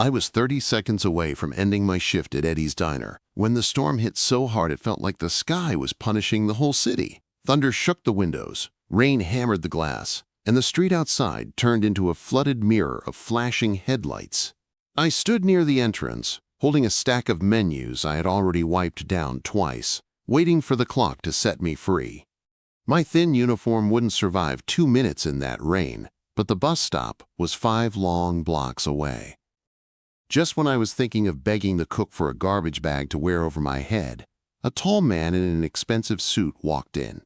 I was 30 seconds away from ending my shift at Eddie's Diner when the storm hit so hard it felt like the sky was punishing the whole city. Thunder shook the windows, rain hammered the glass, and the street outside turned into a flooded mirror of flashing headlights. I stood near the entrance, holding a stack of menus I had already wiped down twice, waiting for the clock to set me free. My thin uniform wouldn't survive 2 minutes in that rain, but the bus stop was 5 long blocks away. Just when I was thinking of begging the cook for a garbage bag to wear over my head, a tall man in an expensive suit walked in.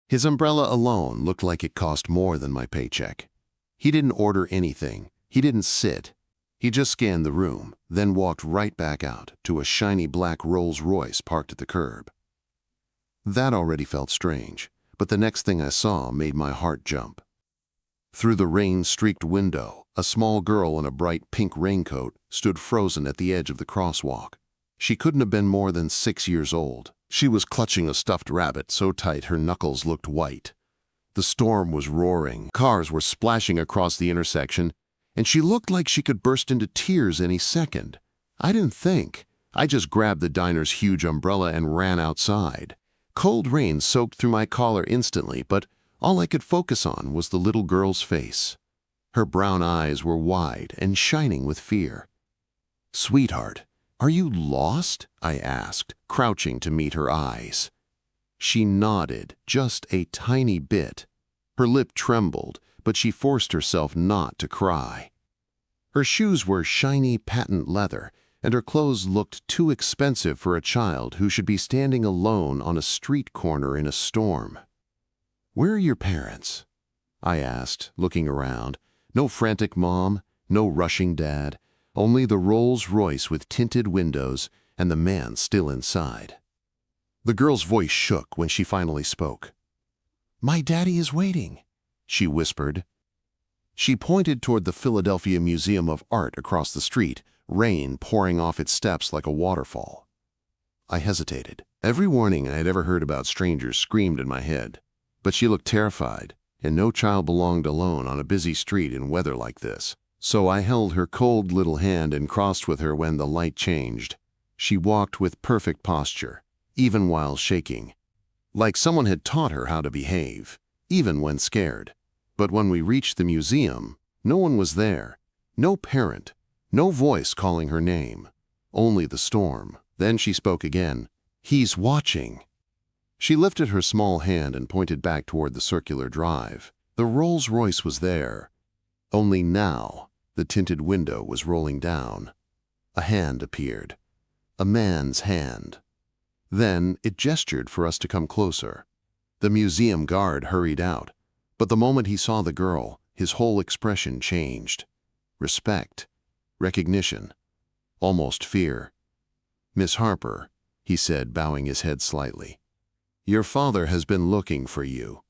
His umbrella alone looked like it cost more than my paycheck. He didn't order anything. He didn't sit. He just scanned the room, then walked right back out to a shiny black Rolls-Royce parked at the curb. That already felt strange, but the next thing I saw made my heart jump. Through the rain-streaked window, a small girl in a bright pink raincoat stood frozen at the edge of the crosswalk. She couldn't have been more than 6 years old. She was clutching a stuffed rabbit so tight her knuckles looked white. The storm was roaring, cars were splashing across the intersection, and she looked like she could burst into tears any second. I didn't think. I just grabbed the diner's huge umbrella and ran outside. Cold rain soaked through my collar instantly, but all I could focus on was the little girl's face. Her brown eyes were wide and shining with fear. "Sweetheart, are you lost?" I asked, crouching to meet her eyes. She nodded, just a tiny bit. Her lip trembled, but she forced herself not to cry. Her shoes were shiny patent leather, and her clothes looked too expensive for a child who should be standing alone on a street corner in a storm. "Where are your parents?" I asked, looking around. No frantic mom, no rushing dad, only the Rolls-Royce with tinted windows and the man still inside. The girl's voice shook when she finally spoke. "My daddy is waiting," she whispered. She pointed toward the Philadelphia Museum of Art across the street, rain pouring off its steps like a waterfall. I hesitated. Every warning I had ever heard about strangers screamed in my head. But she looked terrified, and no child belonged alone on a busy street in weather like this. So I held her cold little hand and crossed with her when the light changed. She walked with perfect posture, even while shaking, like someone had taught her how to behave, even when scared. But when we reached the museum, no one was there. No parent, no voice calling her name. Only the storm. Then she spoke again. "He's watching." She lifted her small hand and pointed back toward the circular drive. The Rolls-Royce was there. Only now, the tinted window was rolling down. A hand appeared. A man's hand. Then it gestured for us to come closer. The museum guard hurried out, but the moment he saw the girl, his whole expression changed. Respect, recognition, almost fear. "Miss Harper," he said, bowing his head slightly. "Your father has been looking for you."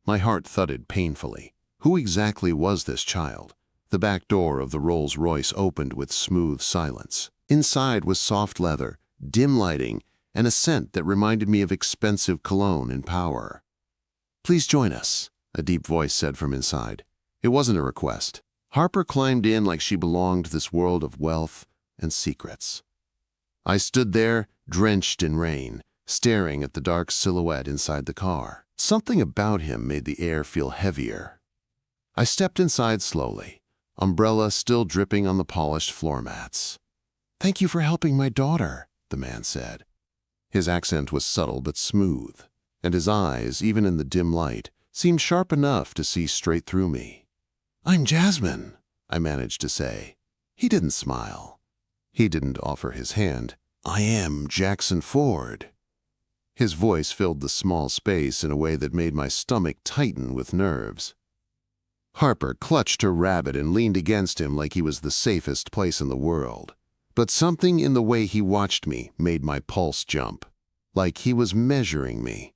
My heart thudded painfully. Who exactly was this child? The back door of the Rolls-Royce opened with smooth silence. Inside was soft leather, dim lighting, and a scent that reminded me of expensive cologne and power. "Please join us," a deep voice said from inside. It wasn't a request. Harper climbed in like she belonged to this world of wealth and secrets. I stood there, drenched in rain, staring at the dark silhouette inside the car. Something about him made the air feel heavier. I stepped inside slowly, umbrella still dripping on the polished floor mats. "Thank you for helping my daughter," the man said. His accent was subtle but smooth, and his eyes, even in the dim light, seemed sharp enough to see straight through me. "I'm Jasmine," I managed to say. He didn't smile. He didn't offer his hand. "I am Jackson Ford." His voice filled the small space in a way that made my stomach tighten with nerves. Harper clutched her rabbit and leaned against him like he was the safest place in the world. But something in the way he watched me made my pulse jump. Like he was measuring me.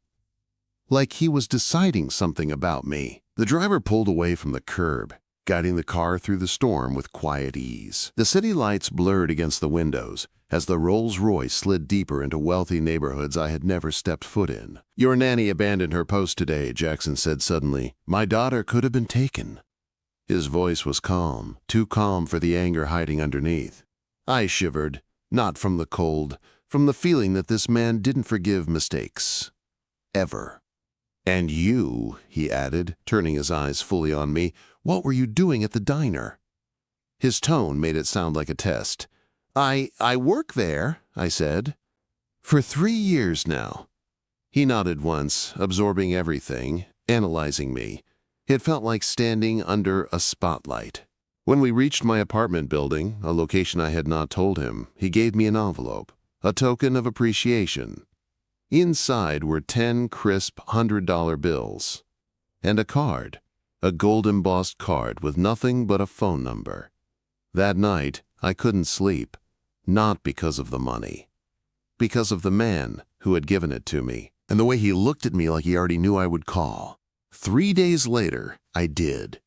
Like he was deciding something about me. The driver pulled away from the curb, guiding the car through the storm with quiet ease. The city lights blurred against the windows as the Rolls-Royce slid deeper into wealthy neighborhoods I had never stepped foot in. "Your nanny abandoned her post today," Jackson said suddenly. "My daughter could have been taken." His voice was calm, too calm for the anger hiding underneath. I shivered, not from the cold, from the feeling that this man didn't forgive mistakes. Ever. "And you," he added, turning his eyes fully on me, "what were you doing at the diner?" His tone made it sound like a test. I work there," I said. "For 3 years now." He nodded once, absorbing everything, analyzing me. It felt like standing under a spotlight. When we reached my apartment building, a location I had not told him, he gave me an envelope, a token of appreciation. Inside were 10 crisp $100 bills. And a card, a gold-embossed card with nothing but a phone number. That night, I couldn't sleep, not because of the money. Because of the man who had given it to me, and the way he looked at me like he already knew I would call. 3 days later, I did.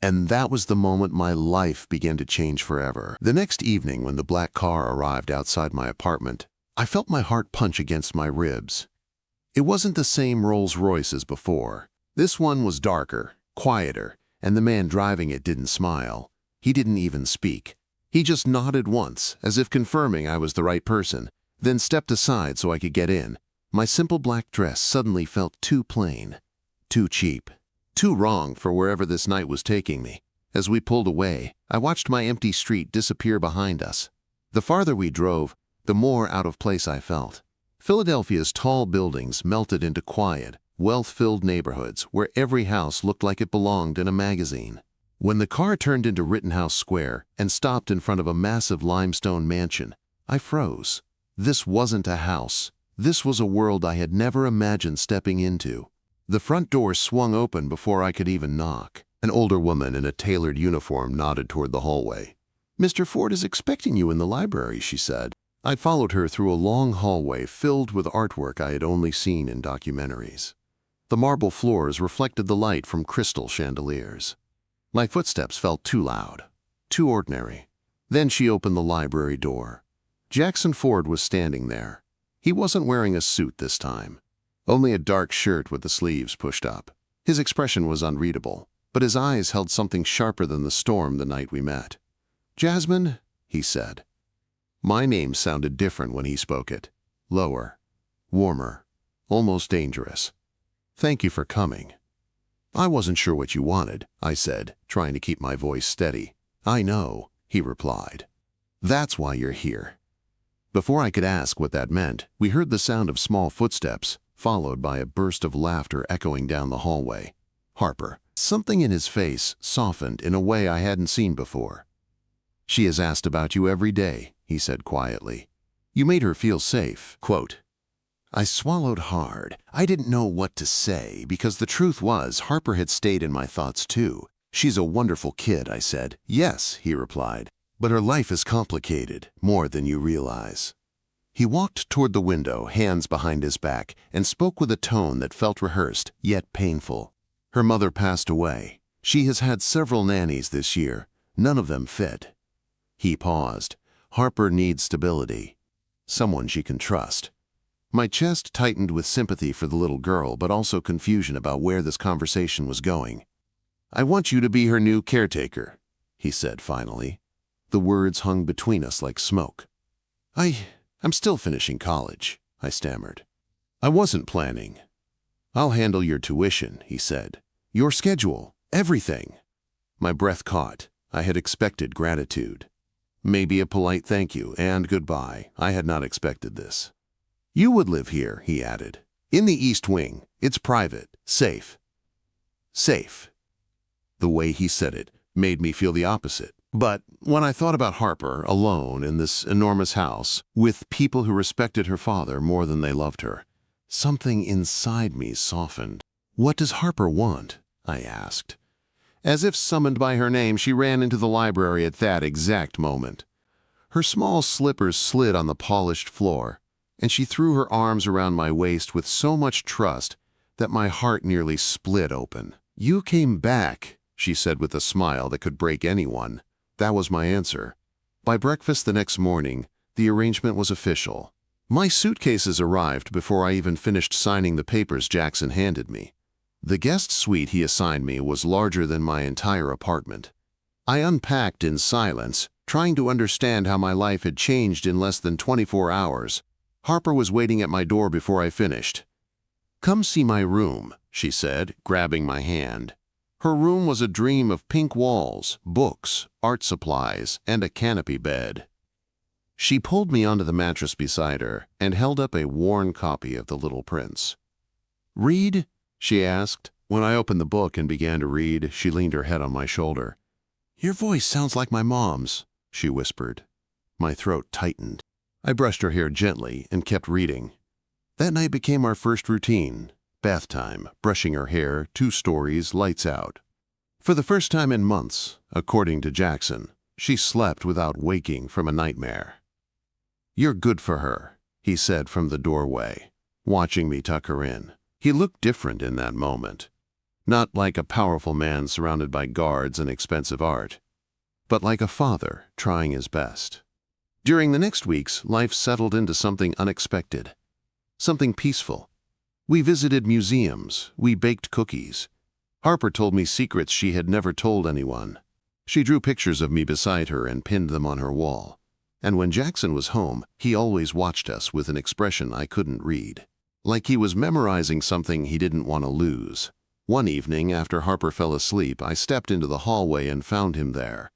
And that was the moment my life began to change forever. The next evening, when the black car arrived outside my apartment, I felt my heart punch against my ribs. It wasn't the same Rolls-Royce as before. This one was darker, quieter, and the man driving it didn't smile. He didn't even speak. He just nodded once, as if confirming I was the right person, then stepped aside so I could get in. My simple black dress suddenly felt too plain, too cheap, too wrong for wherever this night was taking me. As we pulled away, I watched my empty street disappear behind us. The farther we drove, the more out of place I felt. Philadelphia's tall buildings melted into quiet, wealth-filled neighborhoods where every house looked like it belonged in a magazine. When the car turned into Rittenhouse Square and stopped in front of a massive limestone mansion, I froze. This wasn't a house. This was a world I had never imagined stepping into. The front door swung open before I could even knock. An older woman in a tailored uniform nodded toward the hallway. "Mr. Ford is expecting you in the library," she said. I followed her through a long hallway filled with artwork I had only seen in documentaries. The marble floors reflected the light from crystal chandeliers. My footsteps felt too loud, too ordinary. Then she opened the library door. Jackson Ford was standing there. He wasn't wearing a suit this time, only a dark shirt with the sleeves pushed up. His expression was unreadable, but his eyes held something sharper than the storm the night we met. "Jasmine," he said. My name sounded different when he spoke it. Lower, warmer, almost dangerous. "Thank you for coming." "I wasn't sure what you wanted," I said, trying to keep my voice steady. "I know," he replied. "That's why you're here." Before I could ask what that meant, we heard the sound of small footsteps, followed by a burst of laughter echoing down the hallway. Harper. Something in his face softened in a way I hadn't seen before. "She has asked about you every day," he said quietly. "You made her feel safe." Quote. I swallowed hard. I didn't know what to say, because the truth was Harper had stayed in my thoughts too. "She's a wonderful kid," I said. "Yes," he replied. "But her life is complicated, more than you realize." He walked toward the window, hands behind his back, and spoke with a tone that felt rehearsed, yet painful. "Her mother passed away. She has had several nannies this year, none of them fit." He paused. "Harper needs stability. Someone she can trust." My chest tightened with sympathy for the little girl, but also confusion about where this conversation was going. "I want you to be her new caretaker," he said finally. The words hung between us like smoke. I'm still finishing college," I stammered. "I wasn't planning." "I'll handle your tuition," he said. "Your schedule, everything." My breath caught. I had expected gratitude. Maybe a polite thank you and goodbye. I had not expected this. "You would live here," he added. "In the East Wing. It's private, safe." Safe. The way he said it made me feel the opposite. But when I thought about Harper alone in this enormous house, with people who respected her father more than they loved her, something inside me softened. "What does Harper want?" I asked. As if summoned by her name, she ran into the library at that exact moment. Her small slippers slid on the polished floor, and she threw her arms around my waist with so much trust that my heart nearly split open. "You came back," she said with a smile that could break anyone. That was my answer. By breakfast the next morning, the arrangement was official. My suitcases arrived before I even finished signing the papers Jackson handed me. The guest suite he assigned me was larger than my entire apartment. I unpacked in silence, trying to understand how my life had changed in less than 24 hours. Harper was waiting at my door before I finished. "Come see my room," she said, grabbing my hand. Her room was a dream of pink walls, books, art supplies, and a canopy bed. She pulled me onto the mattress beside her and held up a worn copy of The Little Prince. "Read?" she asked. When I opened the book and began to read, she leaned her head on my shoulder. "Your voice sounds like my mom's," she whispered. My throat tightened. I brushed her hair gently and kept reading. That night became our first routine. Bath time, brushing her hair, 2 stories, lights out. For the first time in months, according to Jackson, she slept without waking from a nightmare. "You're good for her," he said from the doorway, watching me tuck her in. He looked different in that moment. Not like a powerful man surrounded by guards and expensive art, but like a father trying his best. During the next weeks, life settled into something unexpected, something peaceful. We visited museums, we baked cookies. Harper told me secrets she had never told anyone. She drew pictures of me beside her and pinned them on her wall. And when Jackson was home, he always watched us with an expression I couldn't read, like he was memorizing something he didn't want to lose. One evening, after Harper fell asleep, I stepped into the hallway and found him there,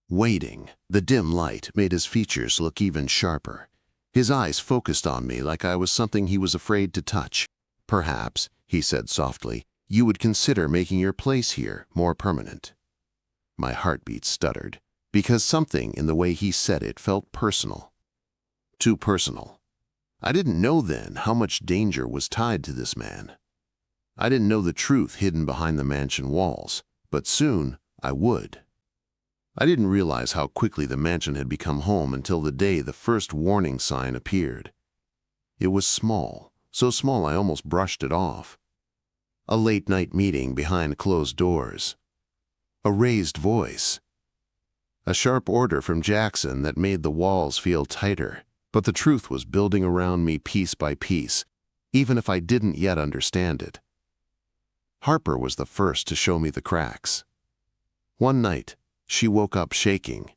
waiting. The dim light made his features look even sharper. His eyes focused on me like I was something he was afraid to touch. "Perhaps," he said softly, "you would consider making your place here more permanent." My heartbeat stuttered, because something in the way he said it felt personal. Too personal. I didn't know then how much danger was tied to this man. I didn't know the truth hidden behind the mansion walls, but soon I would. I didn't realize how quickly the mansion had become home until the day the first warning sign appeared. It was small, so small I almost brushed it off. A late-night meeting behind closed doors. A raised voice. A sharp order from Jackson that made the walls feel tighter, but the truth was building around me piece by piece, even if I didn't yet understand it. Harper was the first to show me the cracks. One night, she woke up shaking.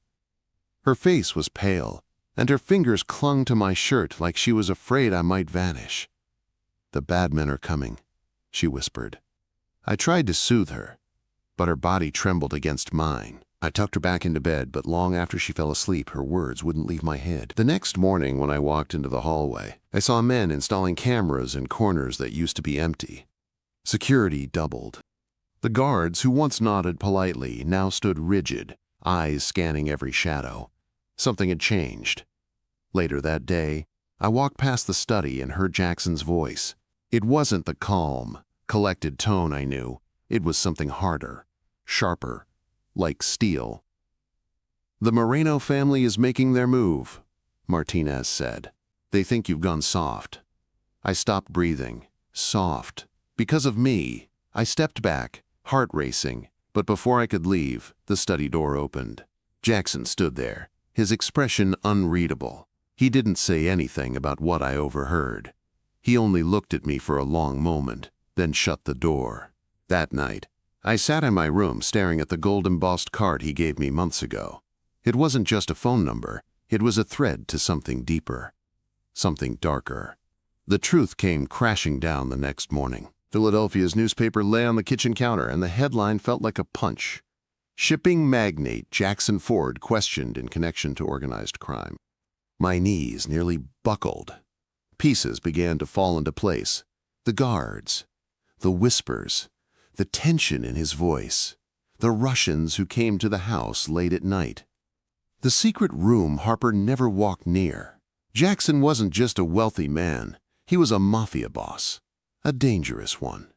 Her face was pale, and her fingers clung to my shirt like she was afraid I might vanish. "The bad men are coming," she whispered. I tried to soothe her, but her body trembled against mine. I tucked her back into bed, but long after she fell asleep, her words wouldn't leave my head. The next morning, when I walked into the hallway, I saw men installing cameras in corners that used to be empty. Security doubled. The guards, who once nodded politely, now stood rigid, eyes scanning every shadow. Something had changed. Later that day, I walked past the study and heard Jackson's voice. It wasn't the calm, collected tone I knew. It was something harder, sharper, like steel. "The Moreno family is making their move," Martinez said. "They think you've gone soft." I stopped breathing. Soft. Because of me. I stepped back, heart racing, but before I could leave, the study door opened. Jackson stood there, his expression unreadable. He didn't say anything about what I overheard. He only looked at me for a long moment, then shut the door. That night, I sat in my room staring at the gold-embossed card he gave me months ago. It wasn't just a phone number, it was a thread to something deeper, something darker. The truth came crashing down the next morning. Philadelphia's newspaper lay on the kitchen counter, and the headline felt like a punch. "Shipping magnate Jackson Ford questioned in connection to organized crime." My knees nearly buckled. Pieces began to fall into place. The guards, the whispers, the tension in his voice, the Russians who came to the house late at night. The secret room Harper never walked near. Jackson wasn't just a wealthy man, he was a mafia boss. A dangerous one.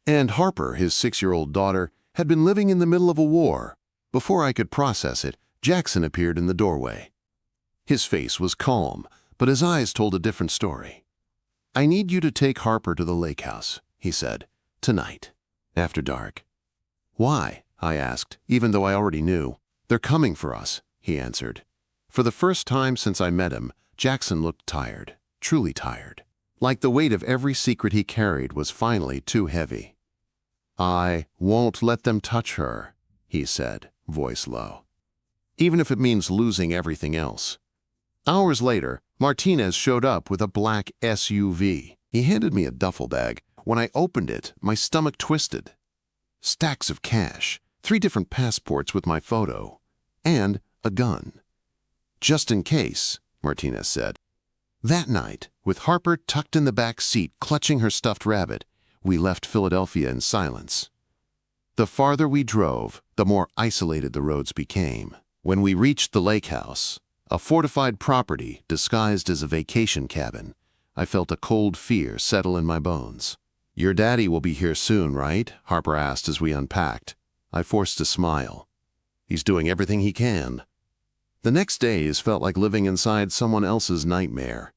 And Harper, his 6-year-old daughter, had been living in the middle of a war. Before I could process it, Jackson appeared in the doorway. His face was calm, but his eyes told a different story. "I need you to take Harper to the lake house," he said, "tonight, after dark." "Why?" I asked, even though I already knew. "They're coming for us," he answered. For the first time since I met him, Jackson looked tired, truly tired. Like the weight of every secret he carried was finally too heavy. I won't let them touch her, he said, voice low. Even if it means losing everything else. Hours later, Martinez showed up with a black SUV. He handed me a duffel bag. When I opened it, my stomach twisted. Stacks of cash, 3 different passports with my photo, and a gun. Just in case, Martinez said. That night, with Harper tucked in the back seat clutching her stuffed rabbit, we left Philadelphia in silence. The farther we drove, the more isolated the roads became. When we reached the lake house, a fortified property disguised as a vacation cabin, I felt a cold fear settle in my bones. "Your daddy will be here soon, right?" Harper asked as we unpacked. I forced a smile. "He's doing everything he can." The next days felt like living inside someone else's nightmare.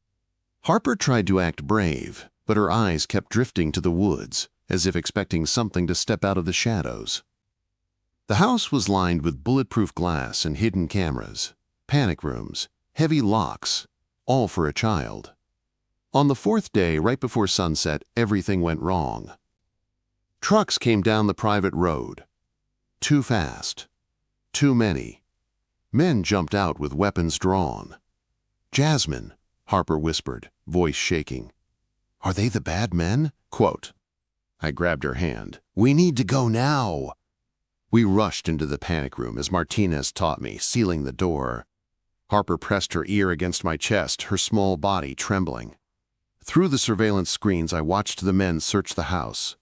Harper tried to act brave, but her eyes kept drifting to the woods, as if expecting something to step out of the shadows. The house was lined with bulletproof glass and hidden cameras, panic rooms, heavy locks, all for a child. On the 4th day, right before sunset, everything went wrong. Trucks came down the private road. Too fast. Too many. Men jumped out with weapons drawn. "Jasmine," Harper whispered, voice shaking. "Are they the bad men?" Quote. I grabbed her hand. "We need to go now." We rushed into the panic room as Martinez taught me, sealing the door. Harper pressed her ear against my chest, her small body trembling. Through the surveillance screens, I watched the men search the house.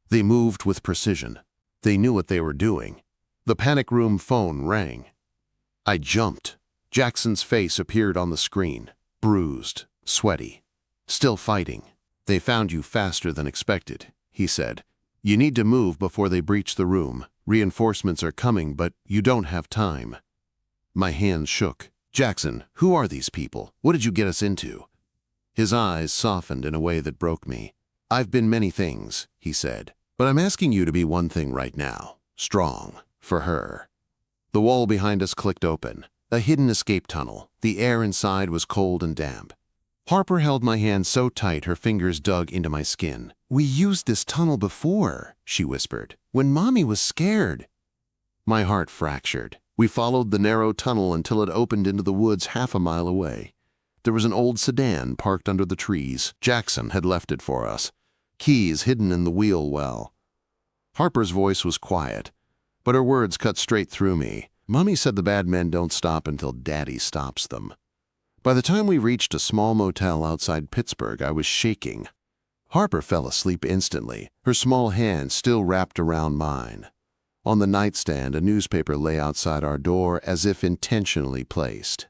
They moved with precision. They knew what they were doing. The panic room phone rang. I jumped. Jackson's face appeared on the screen, bruised, sweaty, still fighting. "They found you faster than expected," he said. "You need to move before they breach the room. Reinforcements are coming, but you don't have time." My hands shook. "Jackson, who are these people? What did you get us into?" His eyes softened in a way that broke me. "I've been many things," he said, "but I'm asking you to be one thing right now. Strong. For her." The wall behind us clicked open. A hidden escape tunnel. The air inside was cold and damp. Harper held my hand so tight her fingers dug into my skin. "We used this tunnel before," she whispered, "when Mommy was scared." My heart fractured. We followed the narrow tunnel until it opened into the woods half a mile away. There was an old sedan parked under the trees. Jackson had left it for us, keys hidden in the wheel well. Harper's voice was quiet, but her words cut straight through me. "Mommy said the bad men don't stop until Daddy stops them." By the time we reached a small motel outside Pittsburgh, I was shaking. Harper fell asleep instantly, her small hand still wrapped around mine. On the nightstand, a newspaper lay outside our door as if intentionally placed.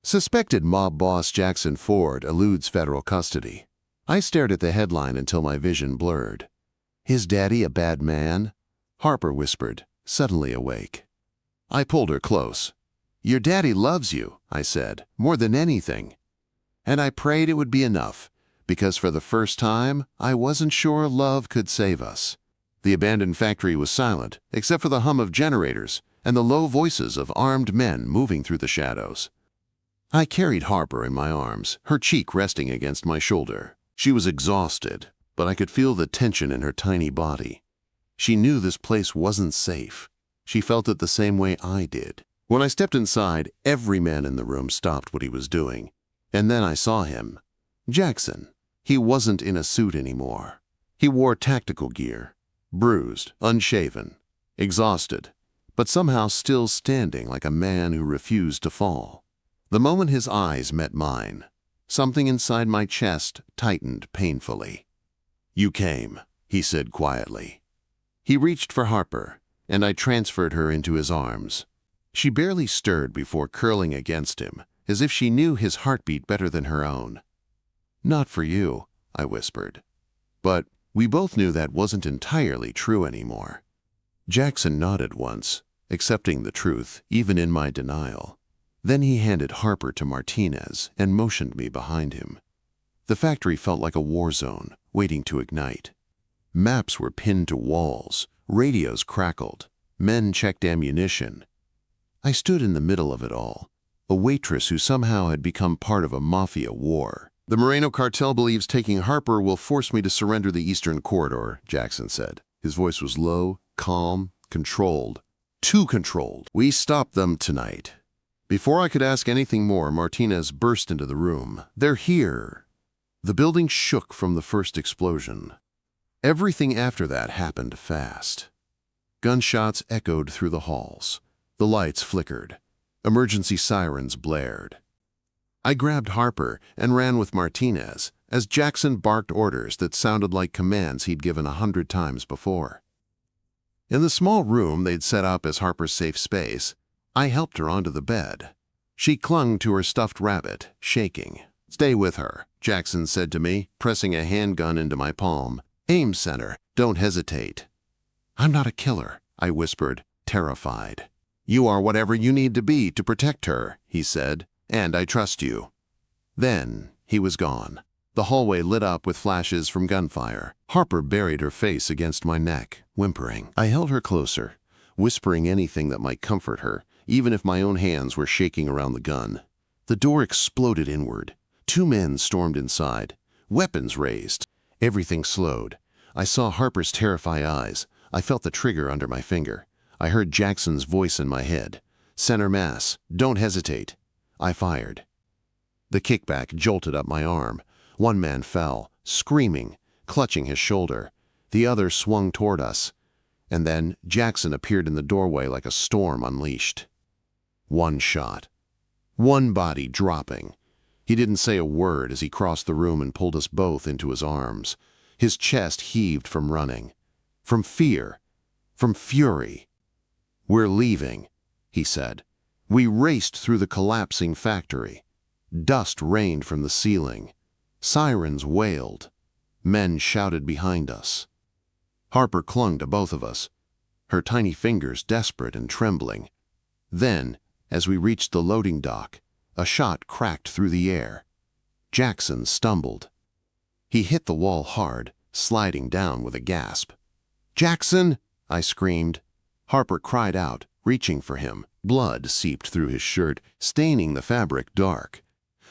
"Suspected mob boss Jackson Ford eludes federal custody." I stared at the headline until my vision blurred. "His daddy a bad man?" Harper whispered, suddenly awake. I pulled her close. "Your daddy loves you," I said, "more than anything." And I prayed it would be enough, because for the first time, I wasn't sure love could save us. The abandoned factory was silent, except for the hum of generators and the low voices of armed men moving through the shadows. I carried Harper in my arms, her cheek resting against my shoulder. She was exhausted, but I could feel the tension in her tiny body. She knew this place wasn't safe. She felt it the same way I did. When I stepped inside, every man in the room stopped what he was doing. And then I saw him. Jackson. He wasn't in a suit anymore. He wore tactical gear, bruised, unshaven, exhausted, but somehow still standing like a man who refused to fall. The moment his eyes met mine, something inside my chest tightened painfully. "You came," he said quietly. He reached for Harper, and I transferred her into his arms. She barely stirred before curling against him, as if she knew his heartbeat better than her own. "Not for you," I whispered. But we both knew that wasn't entirely true anymore. Jackson nodded once, accepting the truth, even in my denial. Then he handed Harper to Martinez and motioned me behind him. The factory felt like a war zone, waiting to ignite. Maps were pinned to walls, radios crackled, men checked ammunition. I stood in the middle of it all, a waitress who somehow had become part of a Mafia war. "The Moreno cartel believes taking Harper will force me to surrender the Eastern Corridor," Jackson said. His voice was low, calm, controlled. Too controlled. "We stopped them tonight." Before I could ask anything more, Martinez burst into the room. "They're here." The building shook from the first explosion. Everything after that happened fast. Gunshots echoed through the halls. The lights flickered. Emergency sirens blared. I grabbed Harper and ran with Martinez as Jackson barked orders that sounded like commands he'd given 100 times before. In the small room they'd set up as Harper's safe space, I helped her onto the bed. She clung to her stuffed rabbit, shaking. "Stay with her," Jackson said to me, pressing a handgun into my palm. "Aim center. Don't hesitate." "I'm not a killer," I whispered, terrified. "You are whatever you need to be to protect her," he said, "and I trust you." Then he was gone. The hallway lit up with flashes from gunfire. Harper buried her face against my neck, whimpering. I held her closer, whispering anything that might comfort her, even if my own hands were shaking around the gun. The door exploded inward. 2 men stormed inside, weapons raised. Everything slowed. I saw Harper's terrified eyes. I felt the trigger under my finger. I heard Jackson's voice in my head. "Center mass. Don't hesitate." I fired. The kickback jolted up my arm. 1 man fell, screaming, clutching his shoulder. The other swung toward us. And then Jackson appeared in the doorway like a storm unleashed. 1 shot. 1 body dropping. He didn't say a word as he crossed the room and pulled us both into his arms. His chest heaved from running, from fear, from fury. "We're leaving," he said. We raced through the collapsing factory. Dust rained from the ceiling. Sirens wailed. Men shouted behind us. Harper clung to both of us, her tiny fingers desperate and trembling. Then, as we reached the loading dock, a shot cracked through the air. Jackson stumbled. He hit the wall hard, sliding down with a gasp. "Jackson!" I screamed. Harper cried out, reaching for him. Blood seeped through his shirt, staining the fabric dark.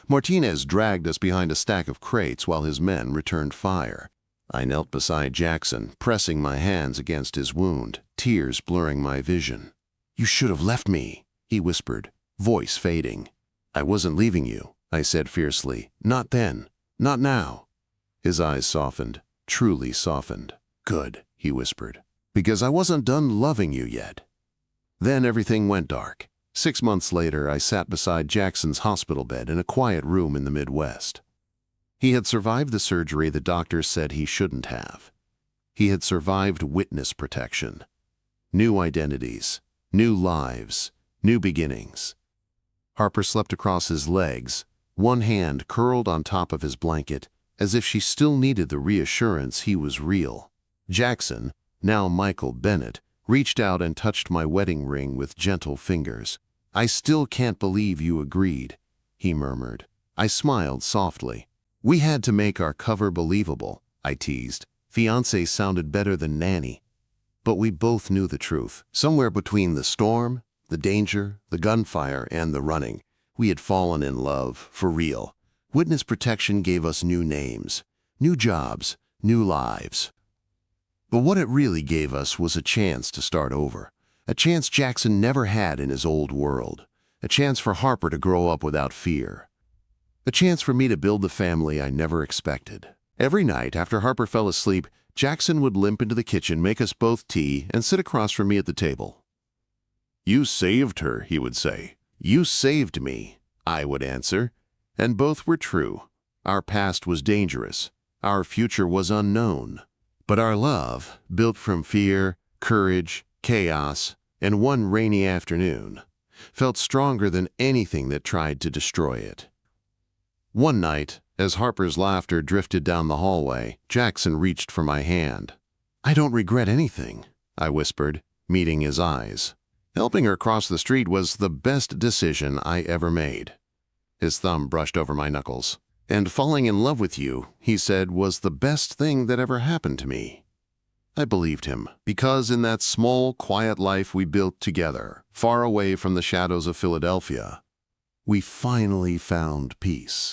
Martinez dragged us behind a stack of crates while his men returned fire. I knelt beside Jackson, pressing my hands against his wound, tears blurring my vision. "You should have left me," he whispered, voice fading. "I wasn't leaving you," I said fiercely. "Not then. Not now." His eyes softened, truly softened. "Good," he whispered, "because I wasn't done loving you yet." Then everything went dark. 6 months later, I sat beside Jackson's hospital bed in a quiet room in the Midwest. He had survived the surgery the doctors said he shouldn't have. He had survived witness protection. New identities, new lives, new beginnings. Harper slept across his legs, 1 hand curled on top of his blanket, as if she still needed the reassurance he was real. Jackson, now Michael Bennett, reached out and touched my wedding ring with gentle fingers. "I still can't believe you agreed," he murmured. I smiled softly. "We had to make our cover believable," I teased. "Fiancé sounded better than nanny." But we both knew the truth. Somewhere between the storm, the danger, the gunfire, and the running, we had fallen in love, for real. Witness protection gave us new names, new jobs, new lives. But what it really gave us was a chance to start over. A chance Jackson never had in his old world. A chance for Harper to grow up without fear. A chance for me to build the family I never expected. Every night after Harper fell asleep, Jackson would limp into the kitchen, make us both tea, and sit across from me at the table. "You saved her," he would say. "You saved me," I would answer. And both were true. Our past was dangerous. Our future was unknown. But our love, built from fear, courage, chaos, and one rainy afternoon, felt stronger than anything that tried to destroy it. One night, as Harper's laughter drifted down the hallway, Jackson reached for my hand. "I don't regret anything," I whispered, meeting his eyes. "Helping her cross the street was the best decision I ever made." His thumb brushed over my knuckles. "And falling in love with you," he said, "was the best thing that ever happened to me." I believed him, because in that small, quiet life we built together, far away from the shadows of Philadelphia, we finally found peace.